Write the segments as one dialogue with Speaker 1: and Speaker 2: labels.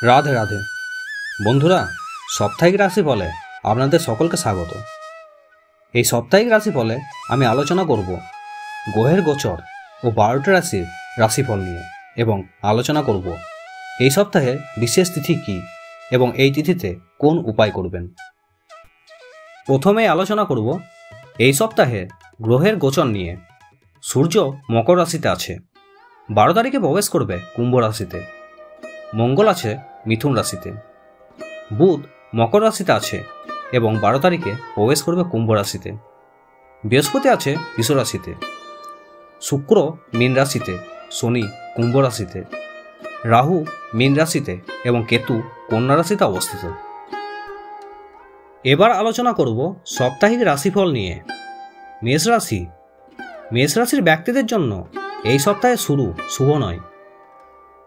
Speaker 1: রাধে রাধে বন্ধুরা, সাপ্তাহিক রাশিফলে আপনাদের সকলকে স্বাগত। এই সাপ্তাহিক রাশিফলে আমি আলোচনা করব গ্রহের গোচর ও 12টি রাশির রাশিফল নিয়ে, এবং আলোচনা করব এই সপ্তাহের বিশেষ তিথি কী এবং এই তিথিতে কোন উপায় করবেন। প্রথমেই আলোচনা করব এই সপ্তাহে গ্রহের গোচর নিয়ে। সূর্য মকর রাশিতে আছে, 12 তারিখে প্রবেশ করবে কুম্ভ রাশিতে। মঙ্গল আছে মিথুন রাশিতে। বুধ মকর রাশিতে আছে এবং 12 তারিখে প্রবেশ করবে কুম্ভ রাশিতে। বৃহস্পতি আছে বৃষ রাশিতে। শুক্র মীন রাশিতে, শনি কুম্ভ রাশিতে, রাহু মীন রাশিতে এবং কেতু কন্যা রাশিতে অবস্থিত। এবার আলোচনা করব সাপ্তাহিক রাশিফল নিয়ে। মেষ রাশি। মেষ রাশির ব্যক্তিদের জন্য এই সপ্তাহের শুরু শুভ নয়।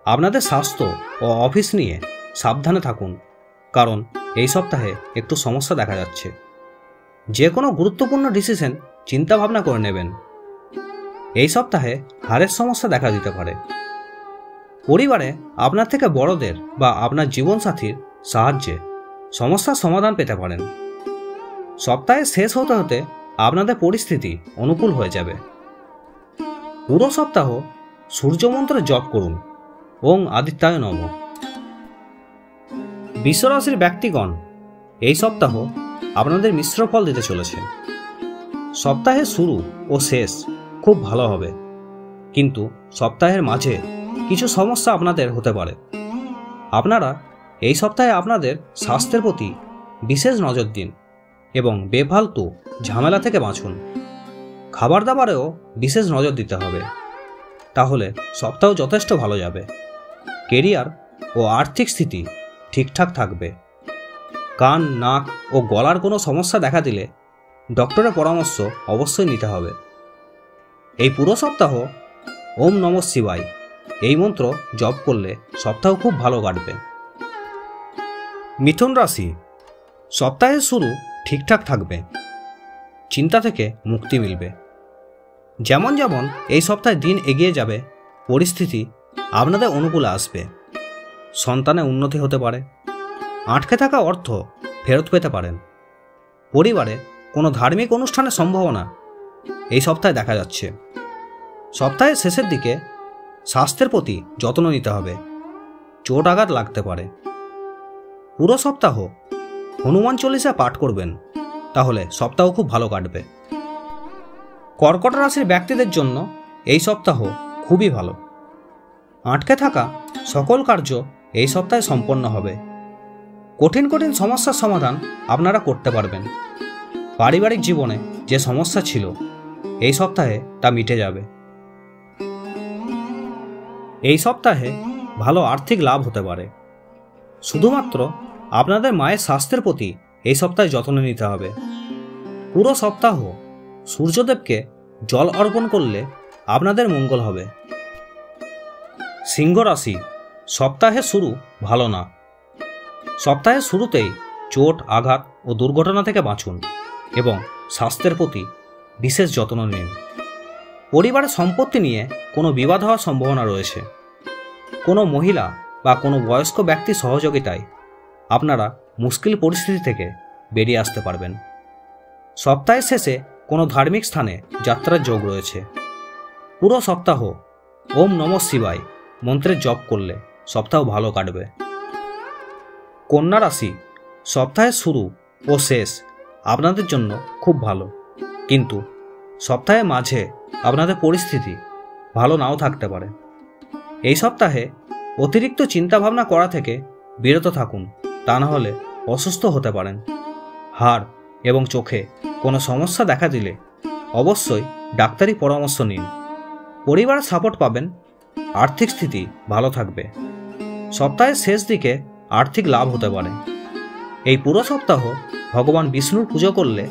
Speaker 1: আপনাদের স্বাস্থ্য ও অফিস নিয়ে সাবধানে থাকুন, কারণ এই সপ্তাহে একটু সমস্যা দেখা যাচ্ছে। যে কোনো গুরুত্বপূর্ণ ডিসিশন চিন্তা ভাবনা করে নেবেন। এই সপ্তাহে হাড়ের সমস্যা দেখা দিতে পারে। পরিবারে আপনার থেকে বড়দের বা আপনার জীবনসাথীর সাহায্যে সমস্যার সমাধান পেতে পারেন। সপ্তাহের শেষ হতে হতে আপনাদের পরিস্থিতি অনুকূল হয়ে যাবে। পুরো সপ্তাহ সূর্যমন্ত্রে জপ করুন, ওং আদিত্যায় নমঃ। বৃষ রাশির ব্যক্তিগণ, এই সপ্তাহ আপনাদের মিশ্র ফল দিতে চলেছে। সপ্তাহের শুরু ও শেষ খুব ভালো হবে, কিন্তু সপ্তাহের মাঝে কিছু সমস্যা আপনাদের হতে পারে। আপনারা এই সপ্তাহে আপনাদের স্বাস্থ্যের প্রতি বিশেষ নজর দিন এবং বেফালতু ঝামেলা থেকে বাঁচুন। খাবার দাবারেও বিশেষ নজর দিতে হবে, তাহলে সপ্তাহ যথেষ্ট ভালো যাবে। কেরিয়ার ও আর্থিক স্থিতি ঠিকঠাক থাকবে। কান, নাক ও গলার কোনো সমস্যা দেখা দিলে ডক্টরের পরামর্শ অবশ্যই নিতে হবে। এই পুরো সপ্তাহ ওম নমঃ শিবায় এই মন্ত্র জপ করলে সপ্তাহ খুব ভালো কাটবে। মিথুন রাশি। সপ্তাহের শুরু ঠিকঠাক থাকবে। চিন্তা থেকে মুক্তি মিলবে। যেমন যেমন এই সপ্তাহে দিন এগিয়ে যাবে, পরিস্থিতি আপনাদের অনুকূলে আসবে। সন্তানের উন্নতি হতে পারে। আটকে থাকা অর্থ ফেরত পেতে পারেন। পরিবারে কোনো ধার্মিক অনুষ্ঠানের সম্ভাবনা এই সপ্তাহে দেখা যাচ্ছে। সপ্তাহের শেষের দিকে স্বাস্থ্যের প্রতি যত্ন নিতে হবে, চোট আঘাত লাগতে পারে। পুরো সপ্তাহ হনুমান চল্লিশা পাঠ করবেন, তাহলে সপ্তাহ খুব ভালো কাটবে। কর্কট রাশির ব্যক্তিদের জন্য এই সপ্তাহ খুবই ভালো। আটকে থাকা সকল কার্য এই সপ্তাহে সম্পন্ন হবে। কঠিন কঠিন সমস্যার সমাধান আপনারা করতে পারবেন। পারিবারিক জীবনে যে সমস্যা ছিল এই সপ্তাহে তা মিটে যাবে। এই সপ্তাহে ভালো আর্থিক লাভ হতে পারে। শুধুমাত্র আপনাদের মায়ের স্বাস্থ্যের প্রতি এই সপ্তাহে যত্ন নিতে হবে। পুরো সপ্তাহ সূর্যদেবকে জল অর্পণ করলে আপনাদের মঙ্গল হবে। সিংহ রাশি। সপ্তাহের শুরু ভালো না। সপ্তাহের শুরুতেই চোট, আঘাত ও দুর্ঘটনা থেকে বাঁচুন এবং স্বাস্থ্যের প্রতি বিশেষ যত্ন নিন। পরিবারের সম্পত্তি নিয়ে কোনো বিবাদ হওয়ার সম্ভাবনা রয়েছে। কোনো মহিলা বা কোনো বয়স্ক ব্যক্তির সহযোগিতায় আপনারা মুশকিল পরিস্থিতি থেকে বেরিয়ে আসতে পারবেন। সপ্তাহের শেষে কোনো ধার্মিক স্থানে যাত্রার যোগ রয়েছে। পুরো সপ্তাহ ওম নমঃ শিবায় মন্ত্রের জপ করলে সপ্তাহ ভালো কাটবে। কন্যা রাশি। সপ্তাহের শুরু ও শেষ আপনাদের জন্য খুব ভালো, কিন্তু সপ্তাহের মাঝে আপনাদের পরিস্থিতি ভালো নাও থাকতে পারে। এই সপ্তাহে অতিরিক্ত চিন্তাভাবনা করা থেকে বিরত থাকুন, তা না হলে অসুস্থ হতে পারেন। হাড় এবং চোখে কোনো সমস্যা দেখা দিলে অবশ্যই ডাক্তারি পরামর্শ নিন। পরিবারের সাপোর্ট পাবেন। আর্থিক স্থিতি ভালো থাকবে। সপ্তাহের শেষ দিকে আর্থিক লাভ হতে পারে। এই পুরো সপ্তাহ ভগবান বিষ্ণুর পুজো করলে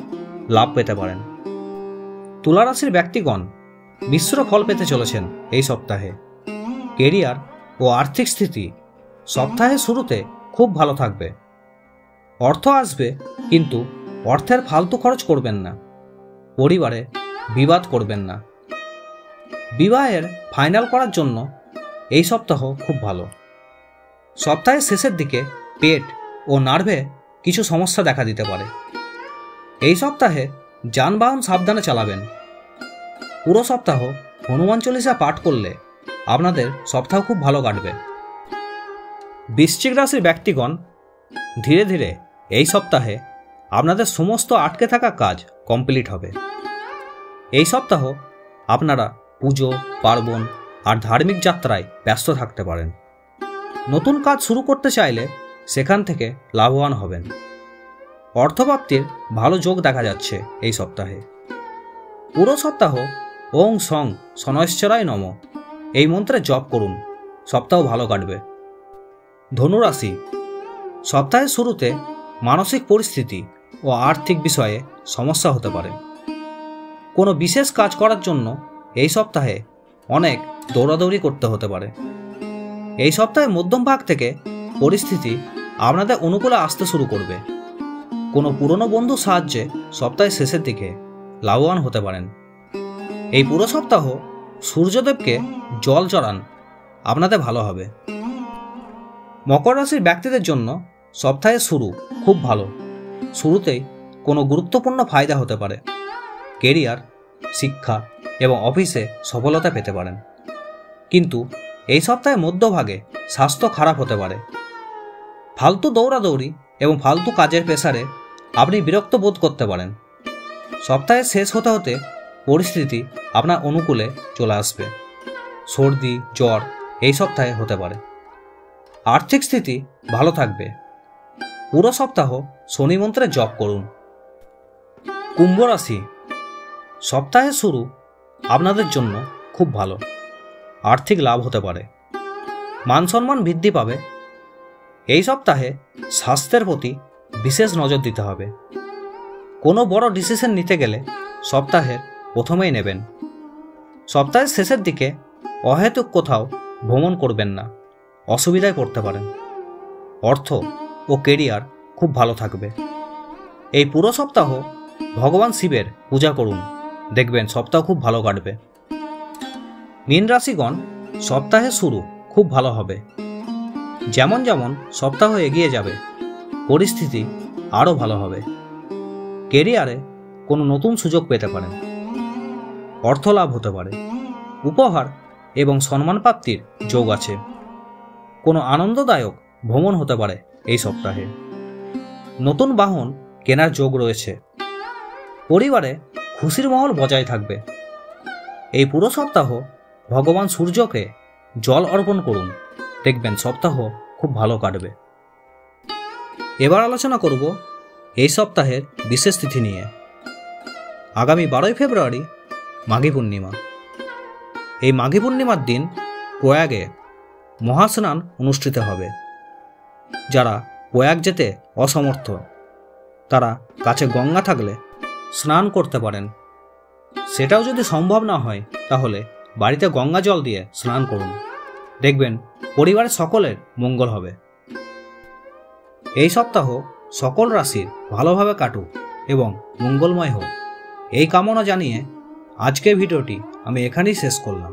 Speaker 1: লাভ পেতে পারেন। তুলা রাশির ব্যক্তিগণ মিশ্র ফল পেতে চলেছেন এই সপ্তাহে। কেরিয়ার ও আর্থিক স্থিতি সপ্তাহের শুরুতে খুব ভালো থাকবে। অর্থ আসবে, কিন্তু অর্থের ফালতু খরচ করবেন না। পরিবারে বিবাদ করবেন না। বিবাহের ফাইনাল করার জন্য এই সপ্তাহ খুব ভালো। সপ্তাহের শেষের দিকে পেট ও নার্ভে কিছু সমস্যা দেখা দিতে পারে। এই সপ্তাহে যানবাহন সাবধানে চালাবেন। পুরো সপ্তাহ হনুমান চল্লিশা পাঠ করলে আপনাদের সপ্তাহ খুব ভালো কাটবে। বৃশ্চিক রাশির ব্যক্তিগণ, ধীরে ধীরে এই সপ্তাহে আপনাদের সমস্ত আটকে থাকা কাজ কমপ্লিট হবে। এই সপ্তাহ আপনারা পুজো পার্বণ আর ধার্মিক যাত্রায় ব্যস্ত থাকতে পারেন। নতুন কাজ শুরু করতে চাইলে সেখান থেকে লাভবান হবেন। অর্থপ্রাপ্তির ভালো যোগ দেখা যাচ্ছে এই সপ্তাহে। পুরো সপ্তাহ ওং সং শনৈশ্চরায় নম এই মন্ত্রে জপ করুন, সপ্তাহ ভালো কাটবে। ধনুরাশি, সপ্তাহের শুরুতে মানসিক পরিস্থিতি ও আর্থিক বিষয়ে সমস্যা হতে পারে। কোনো বিশেষ কাজ করার জন্য এই সপ্তাহে অনেক দৌড়াদৌড়ি করতে হতে পারে। এই সপ্তাহের মধ্যমভাগ থেকে পরিস্থিতি আপনাদের অনুকূলে আসতে শুরু করবে। কোনো পুরনো বন্ধুর সাহায্যে সপ্তাহের শেষের দিকে লাভবান হতে পারেন। এই পুরো সপ্তাহ সূর্যদেবকে জল চড়ান, আপনাদের ভালো হবে। মকর রাশির ব্যক্তিদের জন্য সপ্তাহের শুরু খুব ভালো। শুরুতেই কোনো গুরুত্বপূর্ণ ফায়দা হতে পারে। কেরিয়ার, শিক্ষা এবং অফিসে সফলতা পেতে পারেন। কিন্তু এই সপ্তাহের মধ্যভাগে স্বাস্থ্য খারাপ হতে পারে। ফালতু দৌড়াদৌড়ি এবং ফালতু কাজের প্রেসারে আপনি বিরক্ত বোধ করতে পারেন। সপ্তাহের শেষ হতে হতে পরিস্থিতি আপনার অনুকূলে চলে আসবে। সর্দি জ্বর এই সপ্তাহে হতে পারে। আর্থিক স্থিতি ভালো থাকবে। পুরো সপ্তাহ শনি মন্ত্রে জপ করুন। কুম্ভ রাশি, সপ্তাহের শুরু আপনাদের জন্য খুব ভালো। আর্থিক লাভ হতে পারে। মান সম্মান বৃদ্ধি পাবে। এই সপ্তাহে স্বাস্থ্যের প্রতি বিশেষ নজর দিতে হবে। কোনো বড় ডিসিশন নিতে গেলে সপ্তাহের প্রথমেই নেবেন। সপ্তাহের শেষের দিকে অহেতুক কোথাও ভ্রমণ করবেন না, অসুবিধায় পড়তে পারেন। অর্থ ও কেরিয়ার খুব ভালো থাকবে। এই পুরো সপ্তাহ ভগবান শিবের পূজা করুন, দেখবেন সপ্তাহ খুব ভালো কাটবে। মীন রাশিগণ, সপ্তাহের শুরু খুব ভালো হবে। যেমন যেমন সপ্তাহ এগিয়ে যাবে পরিস্থিতি আরও ভালো হবে। কেরিয়ারে কোনো নতুন সুযোগ পেতে পারেন। অর্থ লাভ হতে পারে। উপহার এবং সম্মান প্রাপ্তির যোগ আছে। কোনো আনন্দদায়ক ভ্রমণ হতে পারে এই সপ্তাহে। নতুন বাহন কেনার যোগ রয়েছে। পরিবারে খুশির মহল বজায় থাকবে। এই পুরো সপ্তাহ ভগবান সূর্যকে জল অর্পণ করুন, দেখবেন সপ্তাহ খুব ভালো কাটবে। এবার আলোচনা করব এই সপ্তাহের বিশেষ তিথি নিয়ে। আগামী 12ই ফেব্রুয়ারি মাঘী পূর্ণিমা। এই মাঘী পূর্ণিমার দিন প্রয়াগে মহাস্নান অনুষ্ঠিত হবে। যারা প্রয়াগ যেতে অসমর্থ তারা কাছে গঙ্গা থাকলে স্নান করতে পারেন। সেটাও যদি সম্ভব না হয় তাহলে বাড়িতে গঙ্গা জল দিয়ে স্নান করুন, দেখবেন পরিবারের সকলের মঙ্গল হবে। এই সপ্তাহ সকল রাশির ভালোভাবে কাটুক এবং মঙ্গলময় হোক, এই কামনা জানিয়ে আজকের ভিডিওটি আমি এখানেই শেষ করলাম।